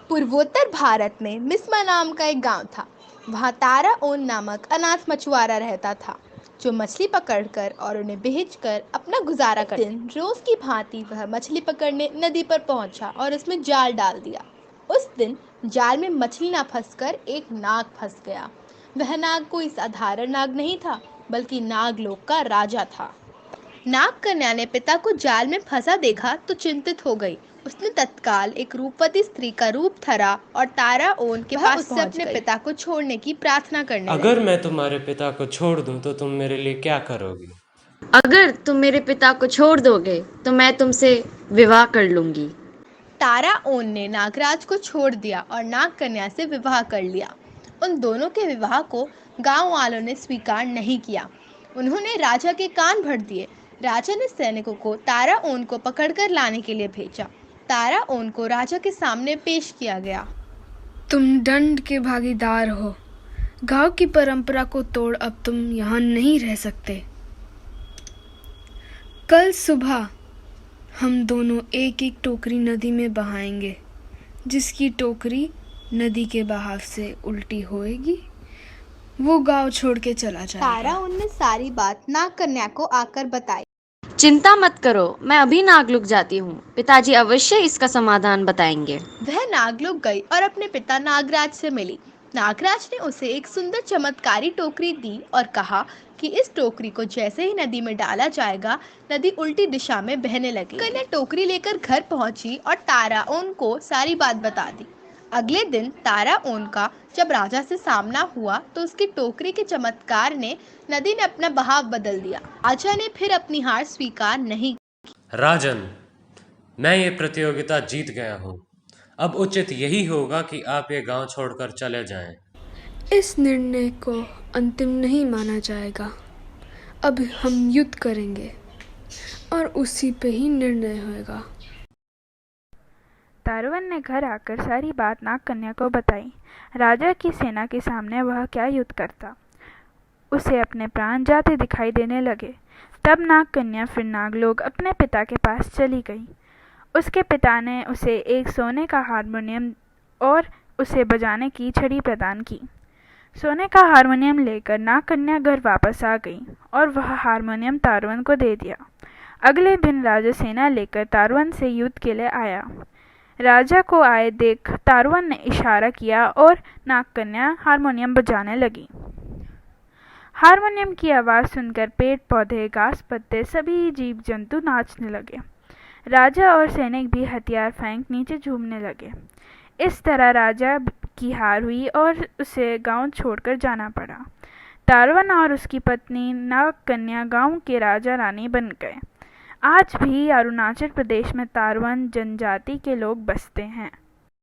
पूर्वोत्तर भारत में मिस्मा नाम का एक गांव था। वहां तारा ओन नामक अनाथ मछुआरा रहता था, जो मछली पकड़कर और उन्हें बेचकर अपना गुजारा करता। एक दिन रोज की भांति वह मछली पकड़ने नदी पर पहुंचा और उसमें जाल डाल दिया। उस दिन जाल में मछली ना फंसकर एक नाग फंस गया। वह नाग कोई साधारण नाग नहीं था, बल्कि नागलोक का राजा था। नाग कन्या ने पिता को जाल में फंसा देखा तो चिंतित हो गई। उसने तत्काल एक रूपवती स्त्री का रूप धरा और तारा ओन के पास उससे अपने पिता को छोड़ने की प्रार्थना करने लगी। अगर मैं तुम्हारे पिता को छोड़ दूं तो तुम मेरे लिए क्या करोगी? अगर तुम मेरे पिता को छोड़ दोगे तो मैं तुमसे विवाह कर लूंगी। तारा ओन ने नागराज को छोड़ दिया और नाग कन्या से विवाह कर लिया। उन दोनों के विवाह को गांव वालों ने स्वीकार नहीं किया। उन्होंने राजा के कान भर दिए। राजा ने सैनिकों को तारा ओन को पकड़कर लाने के लिए भेजा। तारा ओन को राजा के सामने पेश किया गया। तुम दंड के भागीदार हो। गांव की परंपरा को तोड़ अब तुम यहाँ नहीं रह सकते। कल सुबह हम दोनों एक एक टोकरी नदी में बहाएंगे। जिसकी टोकरी नदी के बहाव से उल्टी होएगी वो गांव छोड़ के चला जाएगा। तारा ओन ने सारी बात नाग कन्या को आकर बताई। चिंता मत करो, मैं अभी नागलोक जाती हूँ। पिताजी अवश्य इसका समाधान बताएंगे। वह नागलोक गई और अपने पिता नागराज से मिली। नागराज ने उसे एक सुंदर चमत्कारी टोकरी दी और कहा कि इस टोकरी को जैसे ही नदी में डाला जाएगा, नदी उल्टी दिशा में बहने लगेगी। कन्या टोकरी लेकर घर पहुंची और तारा ओन को सारी बात बता दी। अगले दिन तारा ओन का जब राजा से सामना हुआ तो उसकी टोकरी के चमत्कार ने नदी ने अपना बहाव बदल दिया। राजा ने फिर अपनी हार स्वीकार नहीं की। राजन, मैं ये प्रतियोगिता जीत गया हूँ। अब उचित यही होगा कि आप ये गांव छोड़कर चले जाएं। इस निर्णय को अंतिम नहीं माना जाएगा। अब हम युद्ध करेंगे और उसी पे ही निर्णय होगा। तारवन ने घर आकर सारी बात नाग कन्या को बताई। राजा की सेना के सामने वह क्या युद्ध करता। उसे अपने प्राण जाते दिखाई देने लगे। तब नाग कन्या फिर नागलोक अपने पिता के पास चली गई। उसके पिता ने उसे एक सोने का हारमोनियम और उसे बजाने की छड़ी प्रदान की। सोने का हारमोनियम लेकर नाग कन्या घर वापस आ गई और वह हारमोनियम तारवन को दे दिया। अगले दिन राजा सेना लेकर तारवन से युद्ध के लिए आया। राजा को आए देख तारवन ने इशारा किया और नाग कन्या हारमोनियम बजाने लगी। हारमोनियम की आवाज़ सुनकर पेड़ पौधे, घास पत्ते, सभी जीव जंतु नाचने लगे। राजा और सैनिक भी हथियार फेंक नीचे झूमने लगे। इस तरह राजा की हार हुई और उसे गांव छोड़कर जाना पड़ा। तारवन और उसकी पत्नी नाग कन्या गांव के राजा रानी बन गए। आज भी अरुणाचल प्रदेश में तारवन जनजाति के लोग बसते हैं।